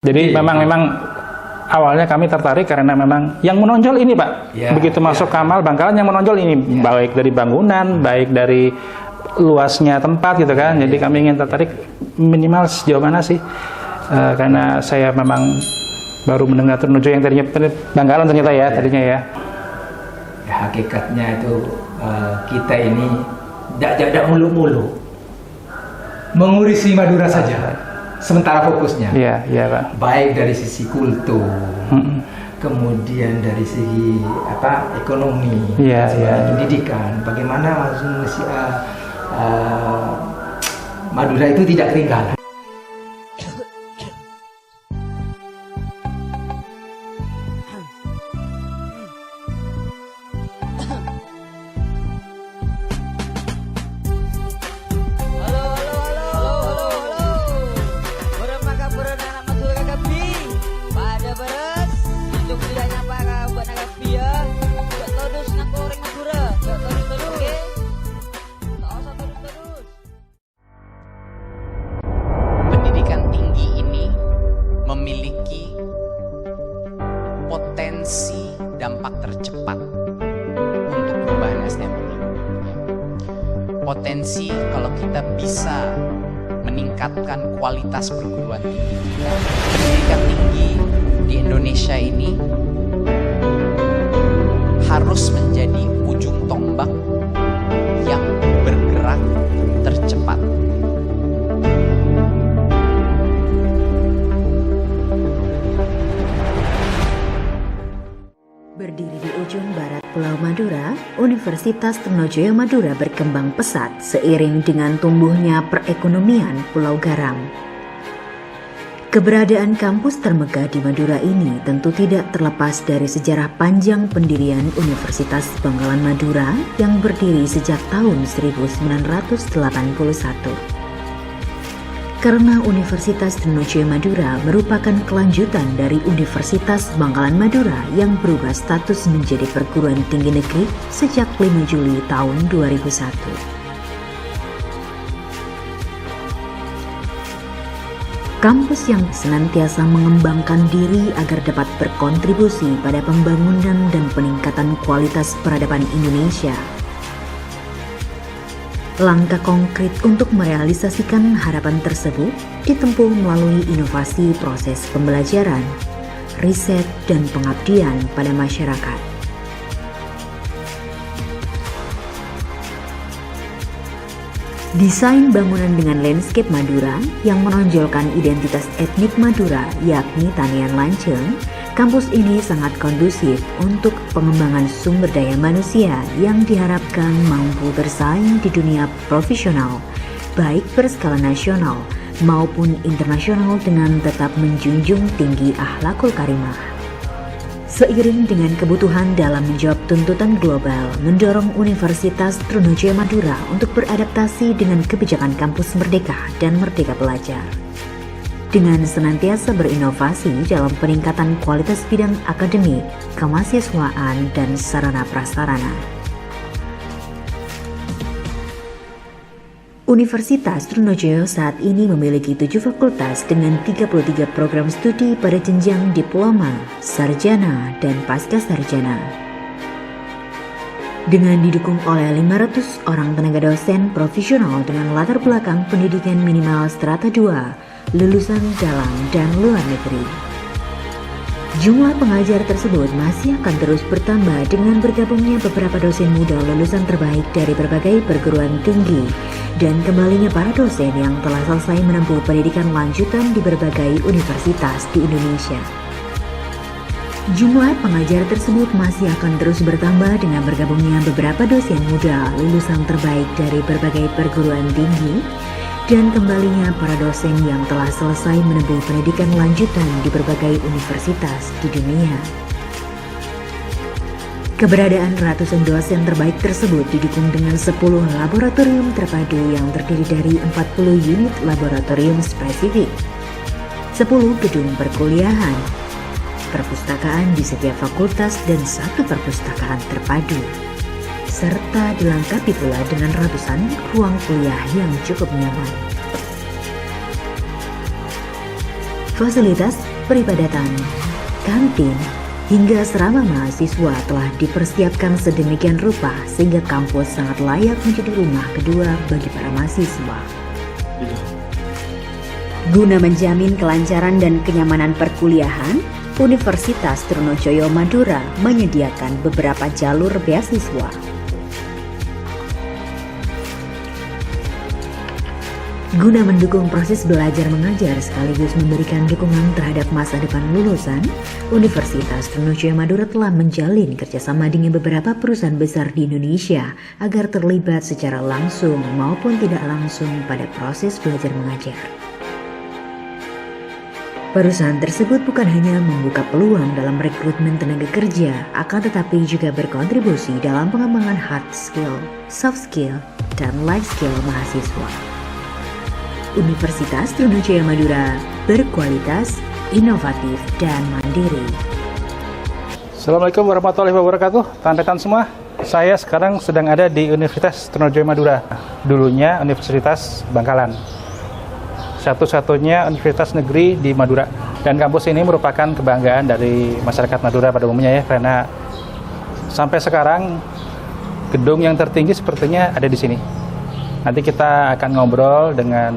Jadi memang awalnya kami tertarik karena memang yang menonjol ini Pak. Begitu masuk Kamal Bangkalan yang menonjol ini baik dari bangunan, baik dari luasnya tempat gitu kan. Jadi kami ingin tertarik minimal sejauh mana sih? Karena saya memang baru mendengar Trunojoyo yang tadinya Bangkalan ternyata ya tadinya ya. Hakikatnya itu kita ini tidak mulu-mulu mengurisi Madura saja. Sementara fokusnya, Pak. Baik dari sisi kultur, kemudian dari segi ekonomi, pendidikan, bagaimana Madura itu tidak ketinggalan. Memiliki potensi dampak tercepat untuk perubahan SDM. Potensi kalau kita bisa meningkatkan kualitas perguruan tinggi. Pendidikan tinggi di Indonesia ini harus menjadi ujung tombak yang bergerak tercepat. Berdiri di ujung barat Pulau Madura, Universitas Trunojoyo Madura berkembang pesat seiring dengan tumbuhnya perekonomian Pulau Garam. Keberadaan kampus termegah di Madura ini tentu tidak terlepas dari sejarah panjang pendirian Universitas Bangkalan Madura yang berdiri sejak tahun 1981. Karena Universitas Trunojoyo Madura merupakan kelanjutan dari Universitas Bangkalan Madura yang berubah status menjadi perguruan tinggi negeri sejak 5 Juli tahun 2001. Kampus yang senantiasa mengembangkan diri agar dapat berkontribusi pada pembangunan dan peningkatan kualitas peradaban Indonesia. Langkah konkret untuk merealisasikan harapan tersebut ditempuh melalui inovasi proses pembelajaran, riset, dan pengabdian pada masyarakat. Desain bangunan dengan landscape Madura yang menonjolkan identitas etnik Madura yakni Tanian Lanceng, kampus ini sangat kondusif untuk pengembangan sumber daya manusia yang diharapkan mampu bersaing di dunia profesional, baik berskala nasional maupun internasional dengan tetap menjunjung tinggi akhlakul karimah. Seiring dengan kebutuhan dalam menjawab tuntutan global, mendorong Universitas Trunojoyo Madura untuk beradaptasi dengan kebijakan kampus merdeka dan merdeka belajar. Dengan senantiasa berinovasi dalam peningkatan kualitas bidang akademik, kemahasiswaan, dan sarana prasarana. Universitas Trunojoyo saat ini memiliki 7 fakultas dengan 33 program studi pada jenjang diploma, sarjana, dan pasca sarjana. Dengan didukung oleh 500 orang tenaga dosen profesional dengan latar belakang pendidikan minimal strata 2, lulusan dalam dan luar negeri. Jumlah pengajar tersebut masih akan terus bertambah dengan bergabungnya beberapa dosen muda lulusan terbaik dari berbagai perguruan tinggi dan kembalinya para dosen yang telah selesai menempuh pendidikan lanjutan di berbagai universitas di Indonesia. Jumlah pengajar tersebut masih akan terus bertambah dengan bergabungnya beberapa dosen muda lulusan terbaik dari berbagai perguruan tinggi dan kembalinya para dosen yang telah selesai menempuh pendidikan lanjutan di berbagai universitas di dunia. Keberadaan ratusan dosen terbaik tersebut didukung dengan 10 laboratorium terpadu yang terdiri dari 40 unit laboratorium spesifik, 10 gedung perkuliahan, perpustakaan di setiap fakultas dan 1 perpustakaan terpadu, serta dilengkapi pula dengan ratusan ruang kuliah yang cukup nyaman. Fasilitas peribadatan, kantin, hingga asrama mahasiswa telah dipersiapkan sedemikian rupa sehingga kampus sangat layak menjadi rumah kedua bagi para mahasiswa. Guna menjamin kelancaran dan kenyamanan perkuliahan, Universitas Trunojoyo Madura menyediakan beberapa jalur beasiswa. Guna mendukung proses belajar mengajar sekaligus memberikan dukungan terhadap masa depan lulusan, Universitas Trunojoyo Madura telah menjalin kerjasama dengan beberapa perusahaan besar di Indonesia agar terlibat secara langsung maupun tidak langsung pada proses belajar mengajar. Perusahaan tersebut bukan hanya membuka peluang dalam rekrutmen tenaga kerja, akan tetapi juga berkontribusi dalam pengembangan hard skill, soft skill, dan life skill mahasiswa. Universitas Trunojoyo Madura berkualitas, inovatif, dan mandiri. Assalamualaikum warahmatullahi wabarakatuh, rekan-rekan semua. Saya sekarang sedang ada di Universitas Trunojoyo Madura, dulunya Universitas Bangkalan. Satu-satunya universitas negeri di Madura. Dan kampus ini merupakan kebanggaan dari masyarakat Madura pada umumnya ya, karena sampai sekarang gedung yang tertinggi sepertinya ada di sini. Nanti kita akan ngobrol dengan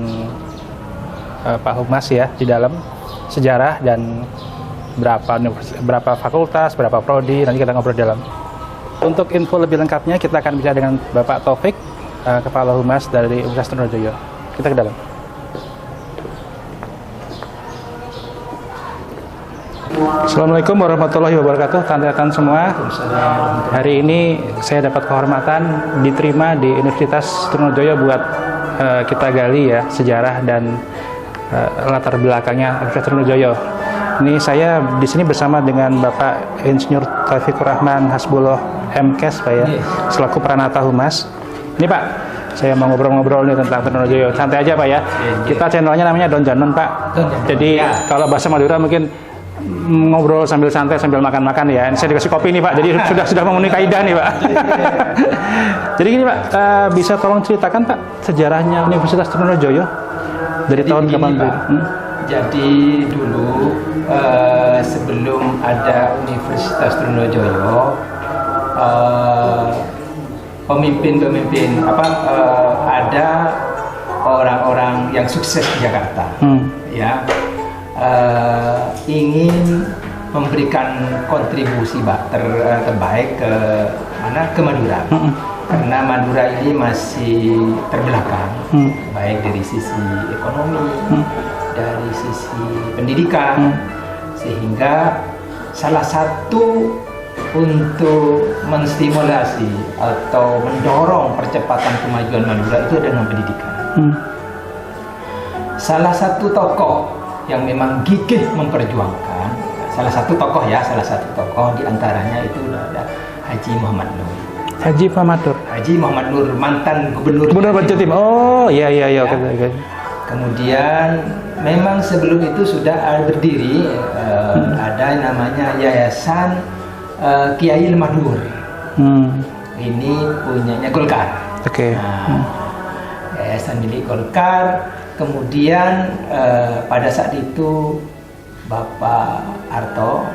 Pak Humas ya di dalam sejarah dan berapa fakultas, berapa prodi, nanti kita ngobrol di dalam. Untuk info lebih lengkapnya kita akan bicara dengan Bapak Taufik, Kepala Humas dari Universitas Trunojoyo. Kita ke dalam. Assalamualaikum warahmatullahi wabarakatuh, rekan-rekan semua. Hari ini saya dapat kehormatan diterima di Universitas Trunojoyo buat kita gali ya sejarah dan latar belakangnya Universitas Trunojoyo. Ini saya di sini bersama dengan Bapak Insinyur Taufikur Rahman Hasbullah MKes Pak ya, selaku Pranata Humas. Ini Pak, saya mau ngobrol-ngobrol nih tentang Trunojoyo. Santai aja Pak ya. Kita channelnya namanya Don Janon Pak. Jadi kalau bahasa Madura mungkin ngobrol sambil santai sambil makan-makan ya. Saya dikasih kopi nih Pak, jadi sudah memenuhi kaidah nih Pak. Jadi gini Pak, bisa tolong ceritakan Pak sejarahnya Universitas Trunojoyo dari tahun kapan? Jadi dulu sebelum ada Universitas Trunojoyo, pemimpin-pemimpin ada orang-orang yang sukses di Jakarta, ya. Ingin memberikan kontribusi terbaik ke Madura, karena Madura ini masih terbelakang, baik dari sisi ekonomi, dari sisi pendidikan, sehingga salah satu untuk menstimulasi atau mendorong percepatan kemajuan Madura itu dengan pendidikan. Salah satu tokoh yang memang gigih memperjuangkan, salah satu tokoh diantaranya itu ada Haji Muhammad Nur. Haji Muhammad Nur, mantan gubernur Jatim. Oh iya. Ya. Okay. Kemudian memang sebelum itu sudah berdiri ada namanya Yayasan Kiai Madur. Ini punyanya Golkar. Oke. Yayasan milik Golkar. Kemudian pada saat itu Bapak Harto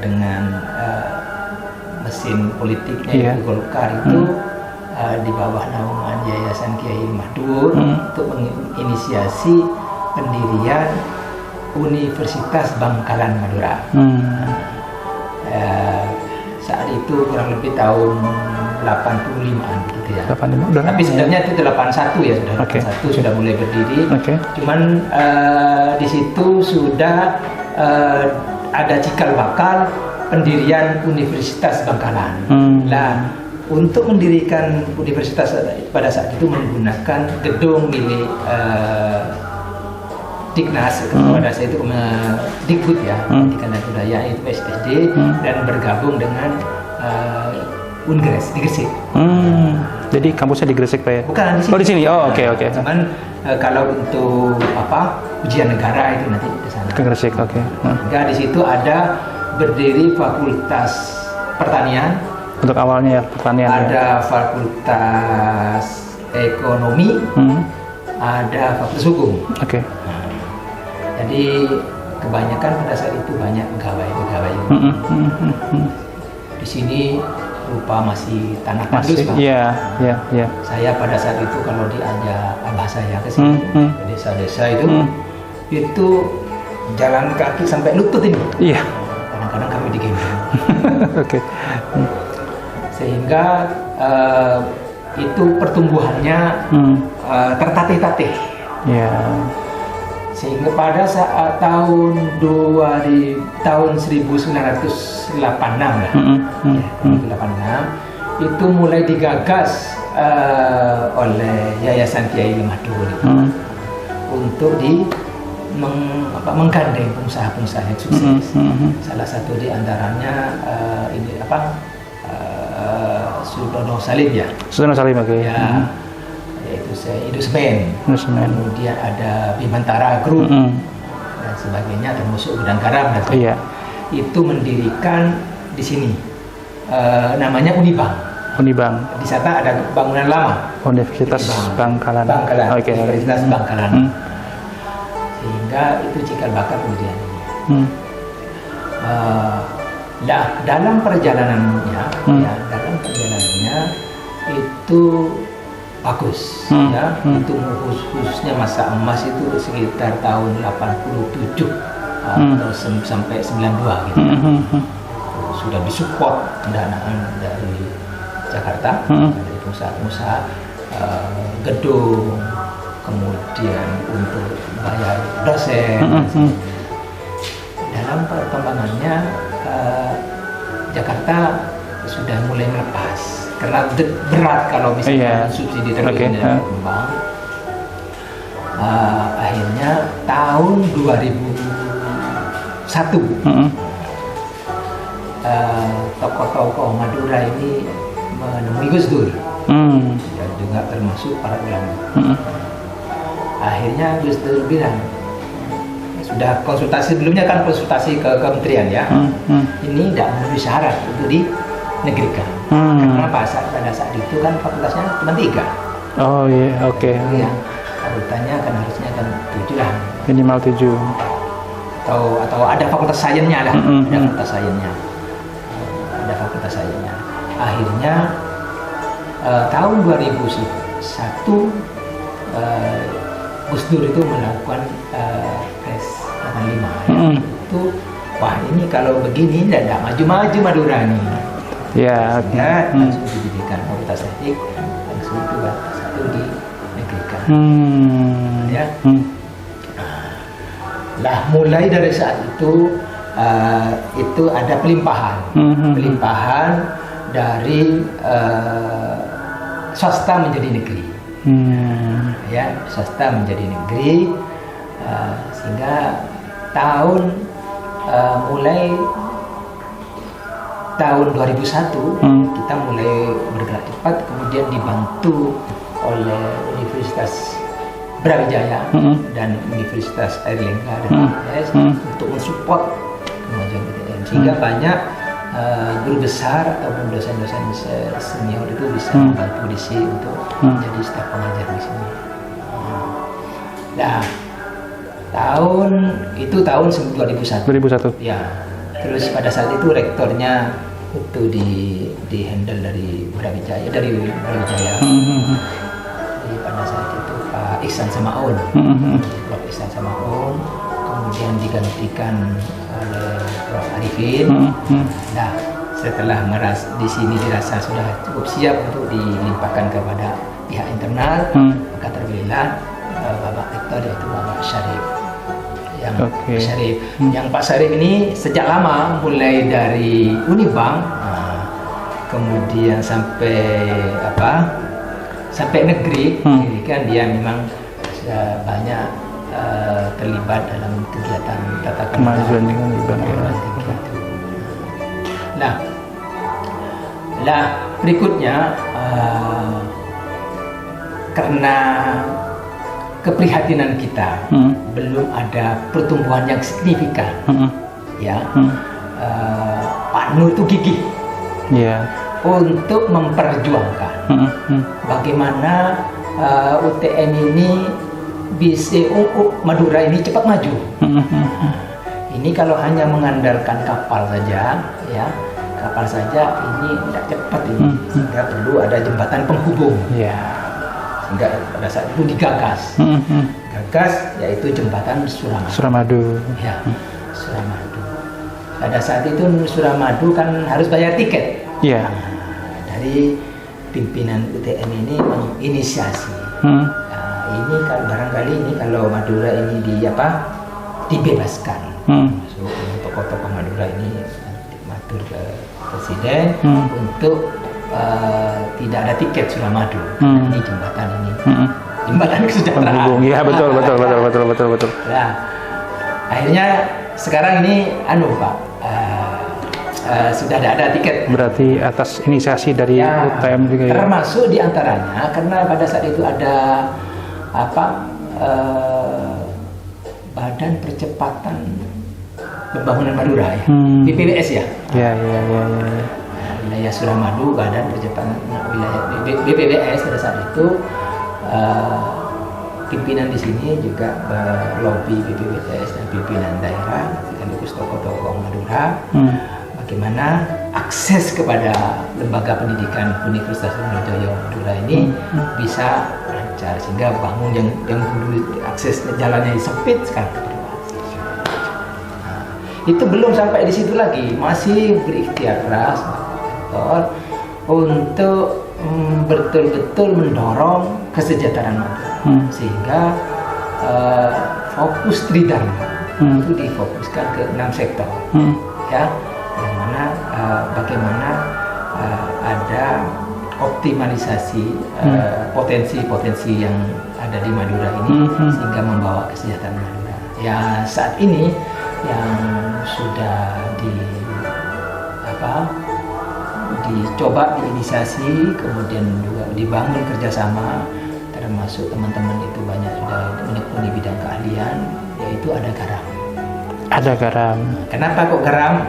dengan mesin politiknya itu Golkar itu di bawah naungan Yayasan Kiai Madur untuk menginisiasi pendirian Universitas Bangkalan Madura. Saat itu kurang lebih tahun 85-an gitu ya. 85, tapi sebenarnya itu 81 ya, sudah 81 sudah mulai berdiri. Cuman di situ sudah ada cikal bakal pendirian Universitas Bangkalan. Nah, untuk mendirikan universitas pada saat itu menggunakan gedung milik Diknas, pada saat itu Dikbud ya, Pendidikan dan Budaya itu SDD, dan bergabung dengan Ungres di Gresik. Jadi kampusnya di Gresik Pak ya? Bukan di sini. Oh di sini. Oh oke. Cuman kalau untuk ujian negara itu nanti di sana. Ke Gresik, oke. Sehingga di situ ada berdiri Fakultas Pertanian. Untuk awalnya ya pertanian. Ada Fakultas Ekonomi. Ada Fakultas Hukum. Oke. Jadi kebanyakan pada saat itu banyak pegawai. Di sini rupa masih tanah tandus, Pak. Iya. Saya pada saat itu kalau diajak abah saya ke sini, ke desa-desa itu jalan kaki sampai lutut ini. Iya. Kadang-kadang kami digendong. Oke. Sehingga itu pertumbuhannya tertatih-tatih. Iya. Sehingga pada saat tahun 1986 lah, 1986 itu mulai digagas oleh Yayasan Kiai Lemah Dhuwur itu untuk menggandeng pengusaha-pengusaha yang sukses. Salah satu di antaranya Sudono Salim ya. Sudono Salim, oke. Ya, yaitu Indusmen. Kemudian ada Bimantara Group dan sebagainya, termasuk Gudang Garam. Iya. Itu mendirikan di sini namanya Unibang. Di sana ada bangunan lama. Universitas Bangkalan. Oke. Universitas Bangkalan. Sehingga itu cikal bakal kemudian ini. Dalam perjalanannya itu bagus, ya. Itu khususnya masa emas itu sekitar tahun 87 atau sampai 92 gitu. Sudah disupport pendanaan dari Jakarta, dari pengusaha-pengusaha, gedung, kemudian untuk bayar dosen. Dalam perkembangannya Jakarta sudah mulai melepas karena berat kalau misalnya subsidi terlalu berkembang. Akhirnya tahun 2001 tokoh-tokoh Madura ini menemui Gus Dur dan juga termasuk para ulama. Akhirnya Gus Dur bilang, sudah konsultasi sebelumnya kan konsultasi ke kementerian ya, ini tidak memenuhi syarat untuk dinegrikan karena pada saat itu kan fakultasnya cuma 3. Oh iya, oke. Ya, fakultasnya kan harusnya kan 7 lah, minimal 7 atau ada fakultas sainsnya lah, ada fakultas sainsnya. Akhirnya tahun 2001 Gus Dur itu melakukan Pres 85 itu, wah ini kalau begini tidak maju-maju Madura nih. Ya, langsung didirikan fakultas teknik, langsung itu satu dinegrikan. Ya. Lah mulai dari saat itu ada pelimpahan dari swasta menjadi negeri. Ya, swasta menjadi negeri, sehingga mulai tahun 2001 kita mulai bergerak cepat, kemudian dibantu oleh Universitas Brawijaya dan Universitas Airlangga dan ITS untuk mensupport kemajuan PTN, sehingga banyak guru besar ataupun dosen-dosen senior itu bisa membantu di sini untuk menjadi staf pengajar di sini. Nah, tahun 2001. Ya, terus pada saat itu rektornya itu di handle dari Brawijaya. Jadi pada saat itu Pak Ihsan Samaun, Prof. Ihsan Samaun, kemudian digantikan oleh Prof. Arifin. Nah, setelah di sini dirasa sudah cukup siap untuk dilimpahkan kepada pihak internal, maka terpilihlah Bapak Rektor, yaitu Bapak Syarif. Yang Pak Syarif ini sejak lama, mulai dari Unibang, kemudian sampai negeri, kan dia memang sudah banyak terlibat dalam kegiatan tata kelola kemajuan tinggi. Nah, berikutnya karena keprihatinan kita belum ada pertumbuhan yang signifikan, Pak Nur itu gigih untuk memperjuangkan bagaimana UTM ini bisa Madura ini cepat maju. Ini kalau hanya mengandalkan kapal saja, ya kapal saja ini tidak cepat ini, sehingga perlu ada jembatan penghubung. Sehingga pada saat itu digagas, yaitu jembatan Suramadu. Ya, Suramadu. Pada saat itu Suramadu kan harus bayar tiket. Iya. Dari pimpinan UTM ini menginisiasi. Nah, ini kan barangkali ini kalau Madura ini dibebaskan. So, tokoh-tokoh Madura ini matur ke presiden untuk tidak ada tiket Suramadu. Ini jembatan ini. Jembatan kesejahteraan. Iya, betul. Nah, akhirnya sekarang ini Pak, sudah ada tiket. Berarti atas inisiasi dari UTM juga ya. Termasuk diantaranya karena pada saat itu ada Badan Percepatan Pembangunan Madura ya, BPWS ya. Wilayah Suramadu, Badan Percepatan Wilayah BPWS pada saat itu pimpinan di sini juga lobby BPWS dan pimpinan daerah sekaligus tokoh-tokoh Madura. Bagaimana akses kepada lembaga pendidikan Universitas Trunojoyo Madura ini bisa lancar sehingga bangun yang dulu akses jalannya sempit sekarang berluas. Nah, itu belum sampai di situ lagi, masih berikhtiar keras untuk betul-betul mendorong kesejahteraan Madura sehingga fokus Tridharma itu difokuskan ke 6 sektor ya. Bagaimana ada optimalisasi potensi-potensi yang ada di Madura ini sehingga membawa kesejahteraan Madura. Ya saat ini yang sudah dicoba diinisiasi, kemudian juga dibangun kerjasama, termasuk teman-teman itu banyak sudah menekuni bidang keahlian, yaitu ada garam. Ada garam. Kenapa kok garam?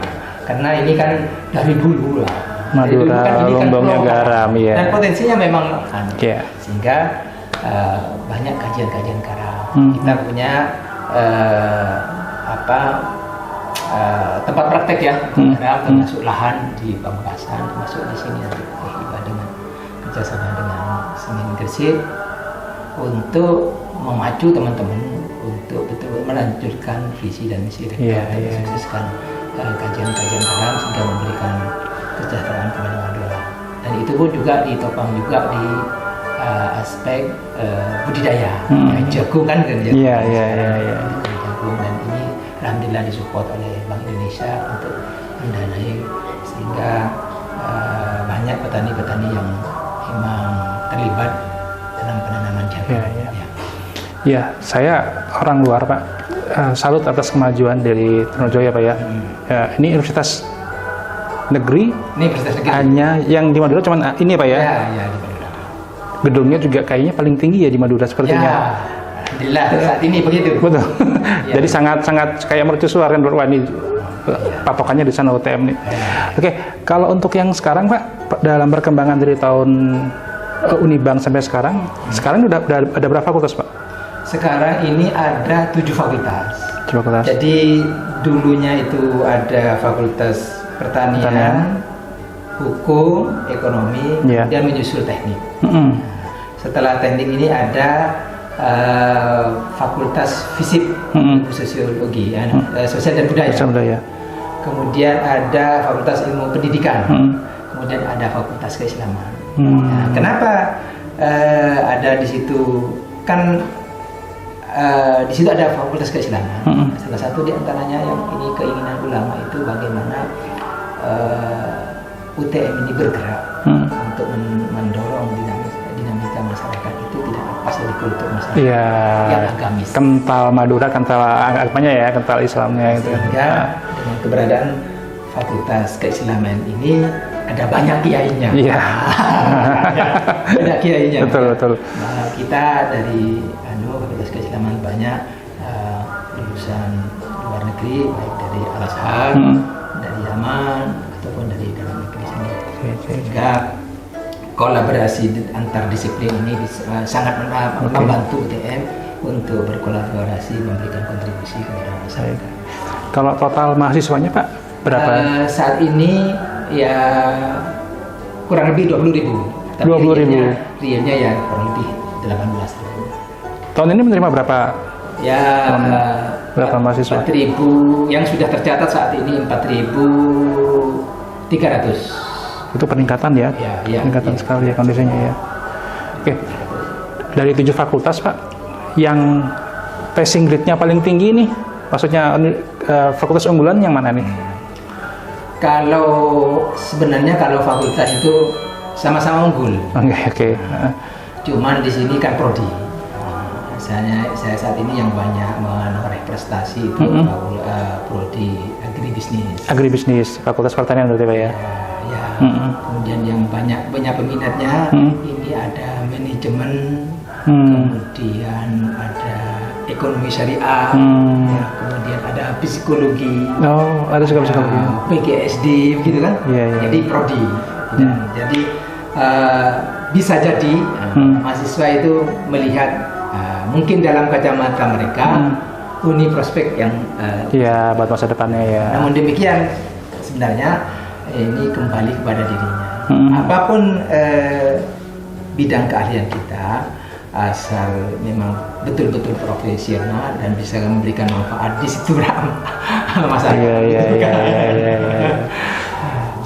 Karena ini kan dari dulu lah. Madura lumbungnya garam ya. Dan potensinya memang sehingga banyak kajian-kajian garam. Kita punya tempat praktek ya garam, termasuk lahan di Pamekasan, termasuk di sini nanti dengan kerjasama dengan Semen Gresik untuk memacu teman-teman untuk betul melanjutkan visi dan misi rektor kajian-kajian garam sehingga memberikan kesejahteraan kepada Madura. Dan itu pun juga ditopang juga di aspek budidaya, jagung kan jagung. Jagung, dan ini alhamdulillah disupport oleh Bank Indonesia untuk mendanai sehingga banyak petani-petani yang memang terlibat dalam penanaman jagung. Ya, saya orang luar Pak. Salut atas kemajuan dari Trunojoyo Pak ya. Ini universitas negeri. Hanya yang di Madura cuman ini Pak ya. Di Madura. Gedungnya juga kayaknya paling tinggi ya di Madura sepertinya. Alhamdulillah saat ini begitu. Betul. Jadi sangat kayak mercusuar kan ini patokannya di sana UTM nih. Oke, kalau untuk yang sekarang Pak dalam perkembangan dari tahun Unibank sampai sekarang udah ada berapa fakultas Pak? Sekarang ini ada 7 fakultas. Jadi dulunya itu ada fakultas pertanian, hukum, ekonomi, dan menyusul teknik. Setelah teknik ini ada fakultas fisik, sosiologi, sosial dan budaya. Kemudian ada fakultas ilmu pendidikan. Kemudian ada fakultas keislaman. Nah, kenapa ada di situ? Kan di situ ada fakultas keislaman. Salah satu di antaranya yang ini keinginan ulama itu bagaimana UTM ini bergerak untuk mendorong dinamika masyarakat itu tidak lepas dari kultur masyarakat yang agamis. Kental Madura, kental agamanya ya, kental Islamnya itu. Sehingga dengan keberadaan fakultas keislaman ini ada banyak kiainya. Banyak kiainya. Betul. Nah, kita dari fakultas keislaman banyak lulusan luar negeri, baik dari Al-Azhar, dari Yaman ataupun dari dalam negeri sendiri. Sehingga kolaborasi antar disiplin ini sangat membantu UTM untuk berkolaborasi memberikan kontribusi kepada masyarakat. Kalau total mahasiswanya Pak berapa? Saat ini ya kurang lebih 20.000. 20.000. Realnya ya kurang lebih 18.000. Tahun ini menerima berapa? Ya Berapa mahasiswa? 4.000 yang sudah tercatat saat ini 4.300. Itu peningkatan ya? Ya, Peningkatan ya. sekali ya kondisinya ya. Oke. Dari 7 fakultas Pak, yang passing grade-nya paling tinggi nih, maksudnya fakultas unggulan yang mana nih? Kalau sebenarnya kalau fakultas itu sama-sama unggul. Oke. Cuman di sini kan prodi. Misalnya saya saat ini yang banyak menoreh prestasi itu prodi agribisnis. Agribisnis, Fakultas Pertanian berarti Pak ya? Ya. Kemudian yang banyak peminatnya ini ada manajemen, kemudian ada ekonomi syariah, ya, kemudian ada psikologi. Oh, ada juga psikologi. PGSD gitu kan? Iya. Jadi prodi. Jadi bisa jadi mahasiswa itu melihat mungkin dalam kacamata mereka uni prospek yang Iya, buat masa depannya ya. namun demikian sebenarnya ini kembali kepada dirinya. Apapun bidang keahlian kita, asal memang betul-betul profesional dan bisa memberikan manfaat, di situ masalah. Iya.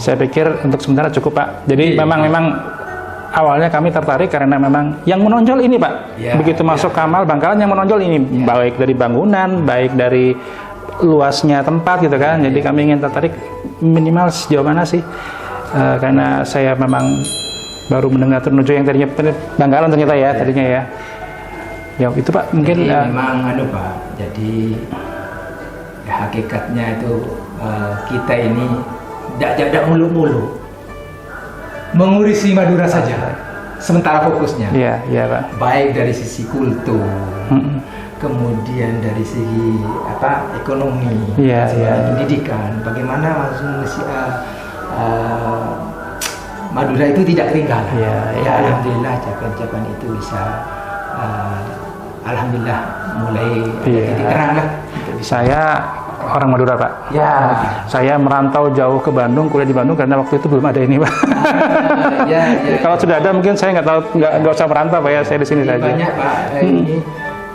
Saya pikir untuk sementara cukup Pak. Jadi memang awalnya kami tertarik karena memang yang menonjol ini Pak. Begitu masuk Kamal Bangkalan yang menonjol ini, baik dari bangunan, baik dari luasnya tempat gitu kan. Jadi kami ingin tertarik minimal sejauh mana sih? Karena saya memang baru mendengar Trunojo yang tadinya Bangkalan ternyata ya tadinya ya. Ya itu Pak mungkin. Jadi memang Pak. Jadi ya, hakikatnya itu kita ini tidak mulu-mulu mengurisi Madura saja, sementara fokusnya. Iya Pak. Baik dari sisi kultur, kemudian dari segi ekonomi, pendidikan. Bagaimana Madura itu tidak ketinggalan. Ya alhamdulillah capai-capai itu bisa, alhamdulillah mulai titik terang lah. Saya orang Madura Pak. Ya. Saya merantau jauh ke Bandung, kuliah di Bandung karena waktu itu belum ada ini Pak. Ya. Kalau sudah ada mungkin saya nggak tahu, nggak usah merantau Pak ya, saya di sini saja. Banyak Pak. Ini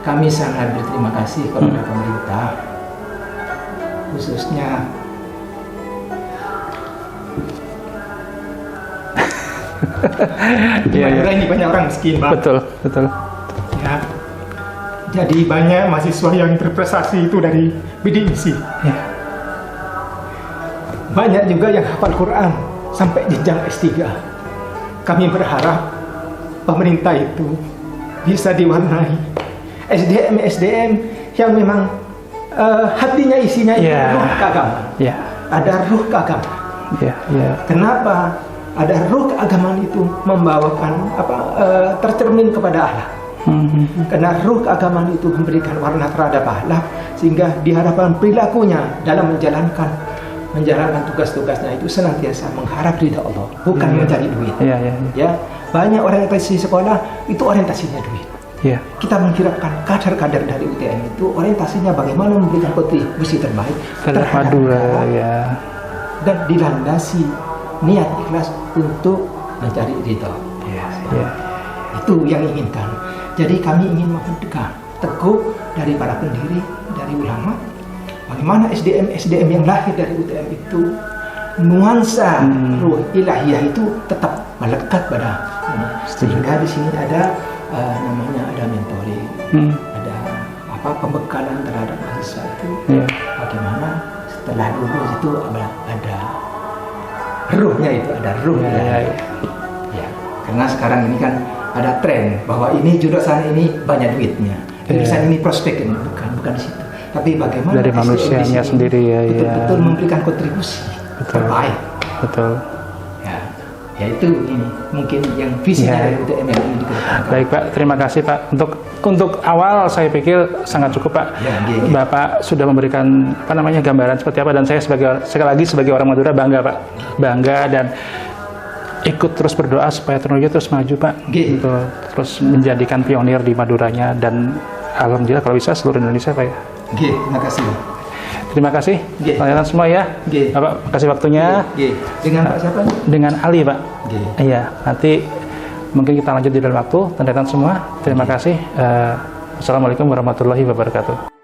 kami sangat berterima kasih kepada pemerintah, khususnya Madura ini banyak orang miskin Pak. Betul. Ya. Jadi banyak mahasiswa yang berprestasi itu dari bidik misi. Ya. Banyak juga yang hafal Quran sampai jenjang S3. Kami berharap pemerintah itu bisa diwarnai SDM yang memang hatinya isinya itu ruh keagamaan. Ada ruh keagamaan. Kenapa? Ada ruh keagamaan itu membawakan tercermin kepada Allah. Karena ruh keagamaan itu memberikan warna terhadap akhlak, sehingga diharapkan perilakunya dalam menjalankan tugas-tugasnya itu senantiasa mengharap ridha Allah, bukan mencari duit. Ya, banyak orang yang orientasi sekolah itu orientasinya duit. Kita mengkirakan kader-kader dari UTM itu orientasinya bagaimana memberikan kontribusi terbaik terhadap Madura, dan dilandasi niat ikhlas untuk mencari ridha. Itu yang diinginkan. Jadi kami ingin mempegang teguh dari para pendiri, dari ulama, bagaimana SDM yang lahir dari UTM itu nuansa ruh ilahiyah itu tetap melekat pada ini. Sehingga di sini ada namanya ada mentoring, ada pembekalan terhadap mahasiswa itu. Bagaimana setelah lulus itu ada ruhnya itu, ada ruh ilahiyah. Karena sekarang ini kan ada tren bahwa ini jurusan ini banyak duitnya, jurusan ini prospek ini bukan di situ. Tapi bagaimana dari manusianya sendiri betul-betul memberikan kontribusi terbaik. Betul. Ya itu ini mungkin yang visi dari UTM yang ini dikedepankan. Baik Pak, terima kasih Pak. Untuk awal saya pikir sangat cukup Pak. Bapak sudah memberikan gambaran seperti apa, dan saya sekali lagi sebagai orang Madura bangga Pak, bangga dan ikut terus berdoa supaya Trunojo terus maju Pak, untuk terus menjadikan pionir di Maduranya, dan alhamdulillah kalau bisa seluruh Indonesia Pak ya. Terima kasih. Terima kasih teman-teman semua ya. Bapak kasih waktunya. Dengan Pak siapa? Dengan Ali, Pak. Iya, nanti mungkin kita lanjut di dalam waktu. Teman-teman semua, terima kasih. Assalamualaikum warahmatullahi wabarakatuh.